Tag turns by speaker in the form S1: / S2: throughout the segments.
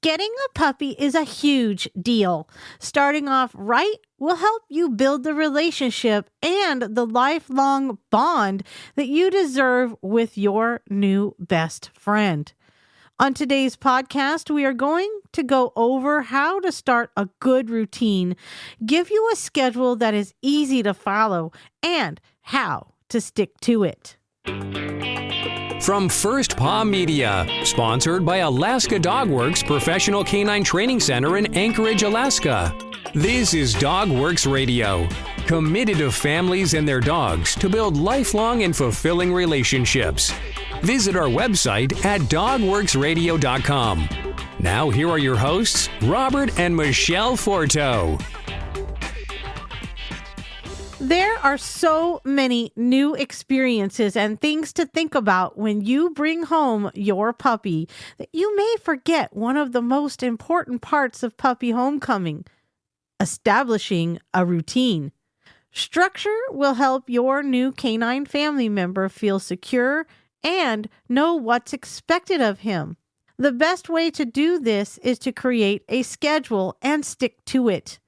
S1: Getting a puppy is a huge deal. Starting off right will help you build the relationship and the lifelong bond that you deserve with your new best friend. On today's podcast, we are going to go over how to start a good routine, give you a schedule that is easy to follow, and how to stick to it.
S2: From First Paw Media, sponsored by Alaska Dogworks Professional Canine Training Center in Anchorage, Alaska. This is Dogworks Radio, committed to families and their dogs to build lifelong and fulfilling relationships. Visit our website at dogworksradio.com. Now here are your hosts, Robert and Michele Forto.
S1: There are so many new experiences and things to think about when you bring home your puppy that you may forget one of the most important parts of puppy homecoming: establishing a routine. Structure will help your new canine family member feel secure and know what's expected of him. The best way to do this is to create a schedule and stick to it.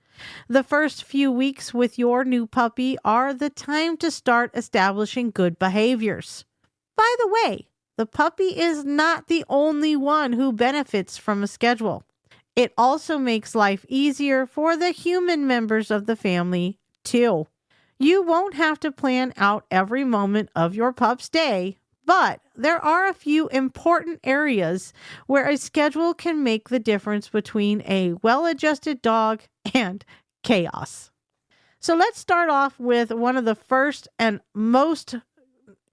S1: The first few weeks with your new puppy are the time to start establishing good behaviors. By the way, the puppy is not the only one who benefits from a schedule. It also makes life easier for the human members of the family, too. You won't have to plan out every moment of your pup's day, but there are a few important areas where a schedule can make the difference between a well-adjusted dog and chaos. So let's start off with one of the first and most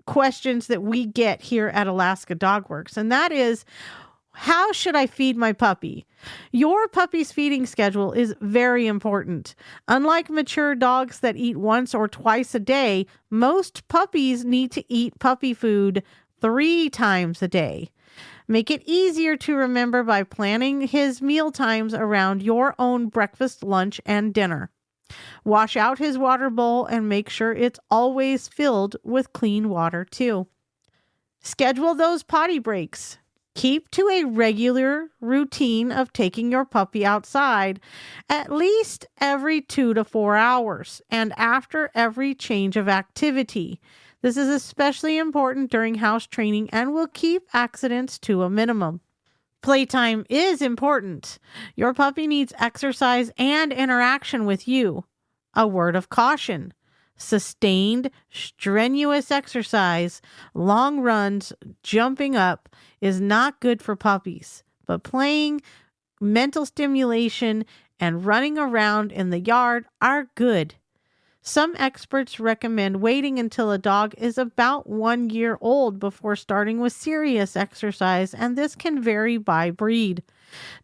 S1: questions that we get here at Alaska Dogworks, and that is, how should I feed my puppy? Your puppy's feeding schedule is very important. Unlike mature dogs that eat once or twice a day, most puppies need to eat puppy food 3 times a day. Make it easier to remember by planning his meal times around your own breakfast, lunch, and dinner. Wash out his water bowl and make sure it's always filled with clean water too. Schedule those potty breaks. Keep to a regular routine of taking your puppy outside at least every 2 to 4 hours and after every change of activity. This is especially important during house training and will keep accidents to a minimum. Playtime is important. Your puppy needs exercise and interaction with you. A word of caution: sustained, strenuous exercise, long runs, jumping up is not good for puppies, but playing, mental stimulation, and running around in the yard are good. Some experts recommend waiting until a dog is about 1 year old before starting with serious exercise, and this can vary by breed.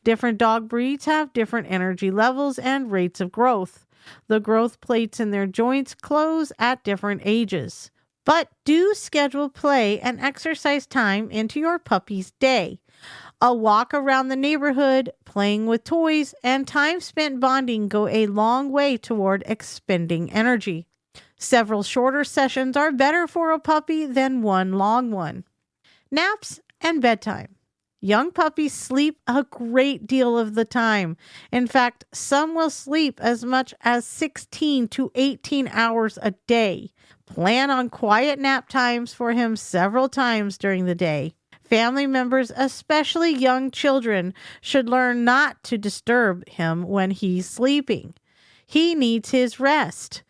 S1: Different dog breeds have different energy levels and rates of growth. The growth plates in their joints close at different ages. But do schedule play and exercise time into your puppy's day. A walk around the neighborhood, playing with toys, and time spent bonding go a long way toward expending energy. Several shorter sessions are better for a puppy than one long one. Naps and bedtime. Young puppies sleep a great deal of the time. In fact, some will sleep as much as 16 to 18 hours a day. Plan on quiet nap times for him several times during the day. Family members, especially young children, should learn not to disturb him when he's sleeping. He needs his rest.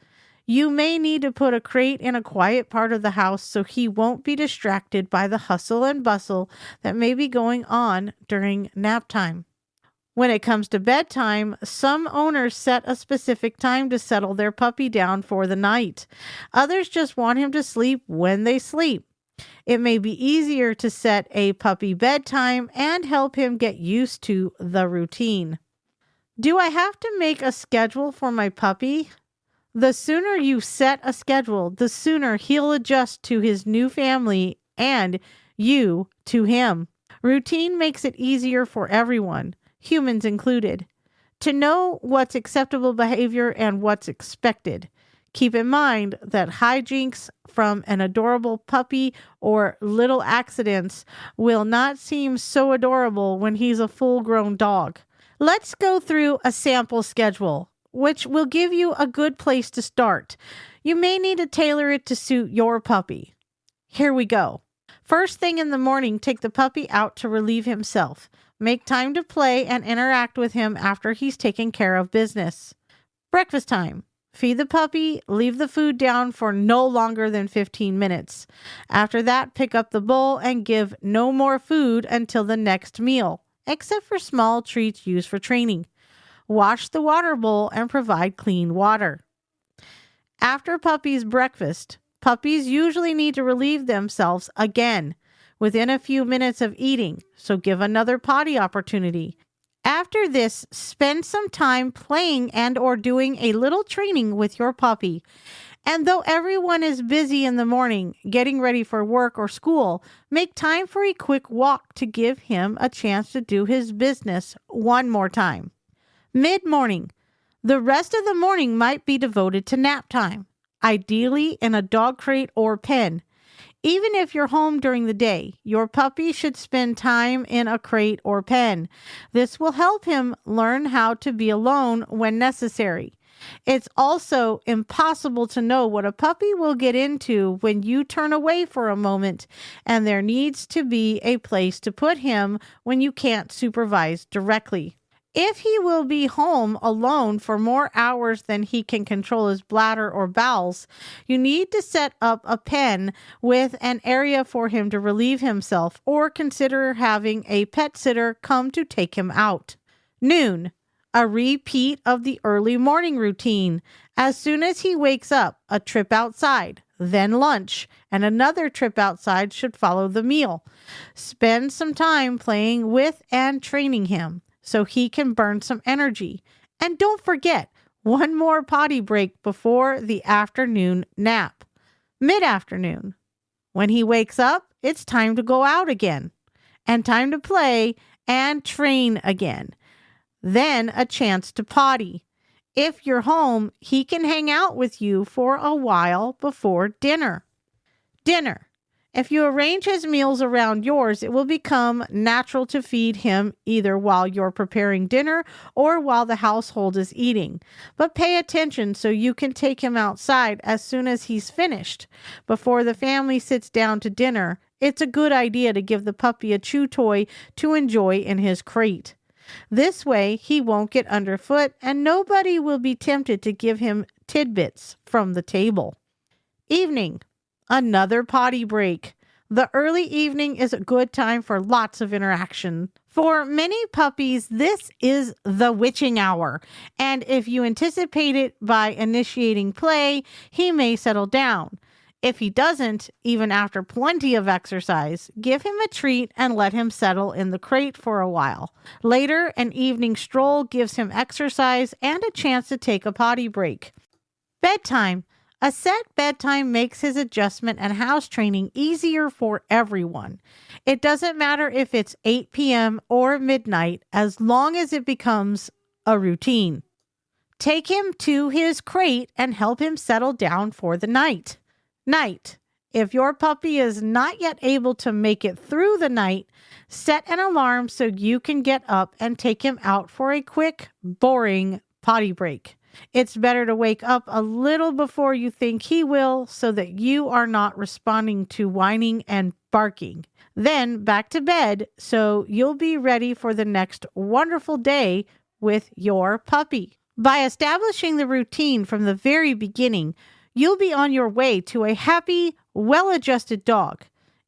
S1: You may need to put a crate in a quiet part of the house so he won't be distracted by the hustle and bustle that may be going on during nap time. When it comes to bedtime, some owners set a specific time to settle their puppy down for the night. Others just want him to sleep when they sleep. It may be easier to set a puppy bedtime and help him get used to the routine. Do I have to make a schedule for my puppy? The sooner you set a schedule, the sooner he'll adjust to his new family and you to him. Routine makes it easier for everyone, humans included, to know what's acceptable behavior and what's expected. Keep in mind that hijinks from an adorable puppy or little accidents will not seem so adorable when he's a full-grown dog. Let's go through a sample schedule, which will give you a good place to start. You may need to tailor it to suit your puppy. Here we go. First thing in the morning, take the puppy out to relieve himself. Make time to play and interact with him after he's taken care of business. Breakfast time. Feed the puppy, leave the food down for no longer than 15 minutes. After that, pick up the bowl and give no more food until the next meal, except for small treats used for training. Wash the water bowl and provide clean water. After puppy's breakfast, puppies usually need to relieve themselves again within a few minutes of eating, so give another potty opportunity. After this, spend some time playing and or doing a little training with your puppy. And though everyone is busy in the morning getting ready for work or school, make time for a quick walk to give him a chance to do his business one more time. Mid-morning. The rest of the morning might be devoted to nap time, ideally in a dog crate or pen. Even if you're home during the day, your puppy should spend time in a crate or pen. This will help him learn how to be alone when necessary. It's also impossible to know what a puppy will get into when you turn away for a moment, and there needs to be a place to put him when you can't supervise directly. If he will be home alone for more hours than he can control his bladder or bowels, you need to set up a pen with an area for him to relieve himself, or consider having a pet sitter come to take him out. Noon, a repeat of the early morning routine. As soon as he wakes up, a trip outside, then lunch, and another trip outside should follow the meal. Spend some time playing with and training him, so he can burn some energy. And don't forget, one more potty break before the afternoon nap. Mid-afternoon. When he wakes up, it's time to go out again, and time to play and train again. Then a chance to potty. If you're home, he can hang out with you for a while before dinner. Dinner. If you arrange his meals around yours, it will become natural to feed him either while you're preparing dinner or while the household is eating. But pay attention so you can take him outside as soon as he's finished. Before the family sits down to dinner, it's a good idea to give the puppy a chew toy to enjoy in his crate. This way, he won't get underfoot and nobody will be tempted to give him tidbits from the table. Evening. Another potty break. The early evening is a good time for lots of interaction. For many puppies, this is the witching hour, and if you anticipate it by initiating play, he may settle down. If he doesn't, even after plenty of exercise, give him a treat and let him settle in the crate for a while. Later, an evening stroll gives him exercise and a chance to take a potty break. Bedtime. A set bedtime makes his adjustment and house training easier for everyone. It doesn't matter if it's 8 p.m. or midnight, as long as it becomes a routine. Take him to his crate and help him settle down for the night. Night. If your puppy is not yet able to make it through the night, set an alarm so you can get up and take him out for a quick, boring potty break. It's better to wake up a little before you think he will so that you are not responding to whining and barking. Then back to bed so you'll be ready for the next wonderful day with your puppy. By establishing the routine from the very beginning, you'll be on your way to a happy, well-adjusted dog.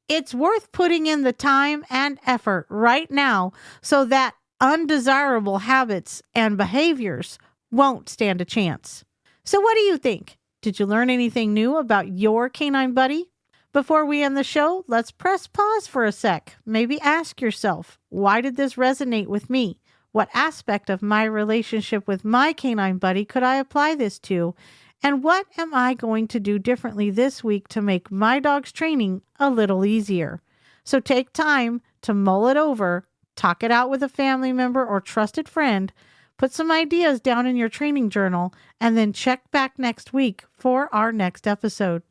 S1: It's worth putting in the time and effort right now so that undesirable habits and behaviors won't stand a chance. So what do you think? Did you learn anything new about your canine buddy? Before we end the show, let's press pause for a sec. Maybe ask yourself, why did this resonate with me? What aspect of my relationship with my canine buddy could I apply this to? And what am I going to do differently this week to make my dog's training a little easier? So take time to mull it over, talk it out with a family member or trusted friend, Put some ideas down in your training journal and then check back next week for our next episode.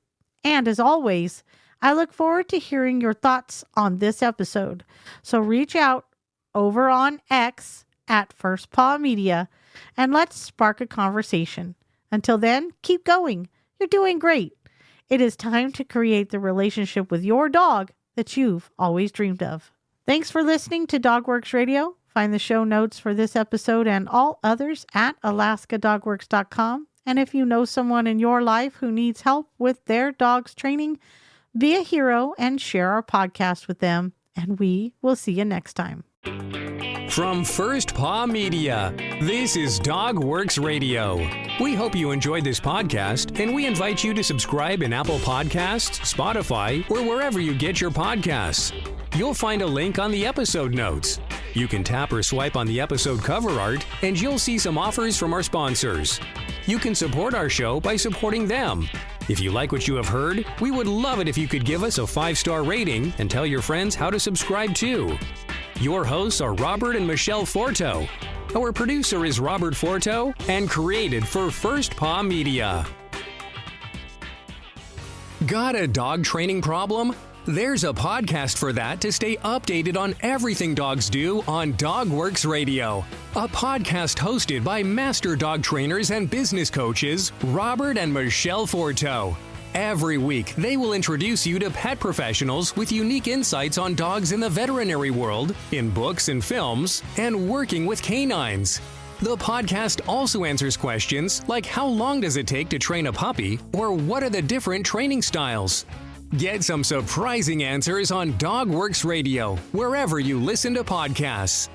S1: And as always, I look forward to hearing your thoughts on this episode. So reach out over on X at First Paw Media and let's spark a conversation. Until then, keep going. You're doing great. It is time to create the relationship with your dog that you've always dreamed of. Thanks for listening to DogWorks Radio. Find the show notes for this episode and all others at alaskadogworks.com. And if you know someone in your life who needs help with their dog's training, be a hero and share our podcast with them. And we will see you next time.
S2: From First Paw Media, this is DogWorks Radio. We hope you enjoyed this podcast, and we invite you to subscribe in Apple Podcasts, Spotify, or wherever you get your podcasts. You'll find a link on the episode notes. You can tap or swipe on the episode cover art, and you'll see some offers from our sponsors. You can support our show by supporting them. If you like what you have heard, we would love it if you could give us a 5-star rating and tell your friends how to subscribe too. Your hosts are Robert and Michele Forto. Our producer is Robert Forto and created for First Paw Media. Got a dog training problem? There's a podcast for that to stay updated on everything dogs do on DogWorks Radio. A podcast hosted by master dog trainers and business coaches, Robert and Michele Forto. Every week, they will introduce you to pet professionals with unique insights on dogs in the veterinary world, in books and films, and working with canines. The podcast also answers questions like how long does it take to train a puppy, or what are the different training styles? Get some surprising answers on DogWorks Radio, wherever you listen to podcasts.